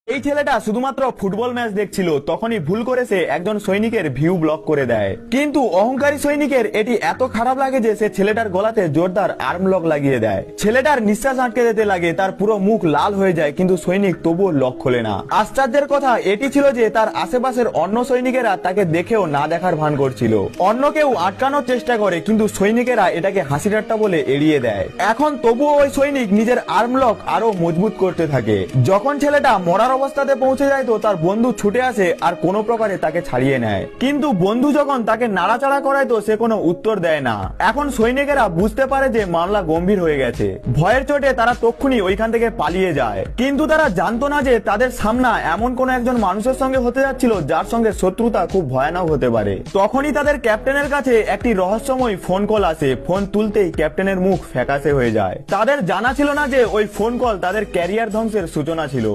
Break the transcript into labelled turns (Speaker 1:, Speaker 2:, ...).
Speaker 1: এই ছেলেটা শুধুমাত্র ফুটবল ম্যাচ দেখছিল, তখনই ভুল করেছে একজন সৈনিকের ভিউ ব্লক করে দেয়। কিন্তু অহংকারী সৈনিকের এটি এত খারাপ লাগে যে সে ছেলেটার গলাতে জোরদার আর্ম লক লাগিয়ে দেয়। ছেলেটার নিঃশ্বাস আটকে যেতে লাগে, তার পুরো মুখ লাল হয়ে যায়, কিন্তু সৈনিক তবুও লক খোলে না। আশ্চর্যের কথা এটি ছিল যে তার আশেপাশের অন্য সৈনিকেরা তাকে দেখেও না দেখার ভান করছিল। অন্য কেউ আটকানোর চেষ্টা করে, কিন্তু সৈনিকেরা এটাকে হাসি ঠাট্টা বলে এড়িয়ে দেয়। এখন তবুও ওই সৈনিক নিজের আর্ম লক আরো মজবুত করতে থাকে। যখন ছেলেটা মরার অবস্থাতে পৌঁছে যায় তো তার বন্ধু ছুটে আসে আর কোনো প্রকারে তাকে ছাড়িয়ে নেয়। কিন্তু বন্ধু যখন তাকে নাড়াচাড়া করায় তো সে কোনো উত্তর দেয় না। এখন সৈনিকেরা বুঝতে পারে যে মামলা গম্ভীর হয়ে গেছে। ভয়ের চোটে তারা তক্ষুনি ওইখান থেকে পালিয়ে যায়। কিন্তু তারা জানতো না যে তাদের সামনা এমন কোন একজন মানুষের সঙ্গে হতে যাচ্ছিল যার সঙ্গে শত্রুতা খুব ভয়ানক হতে পারে। তখনই তাদের ক্যাপ্টেনের কাছে একটি রহস্যময় ফোন কল আসে। ফোন তুলতেই ক্যাপ্টেনের মুখ ফ্যাকাশে হয়ে যায়। তাদের জানা ছিল না যে ওই ফোন কল তাদের ক্যারিয়ার ধ্বংসের সূচনা ছিল।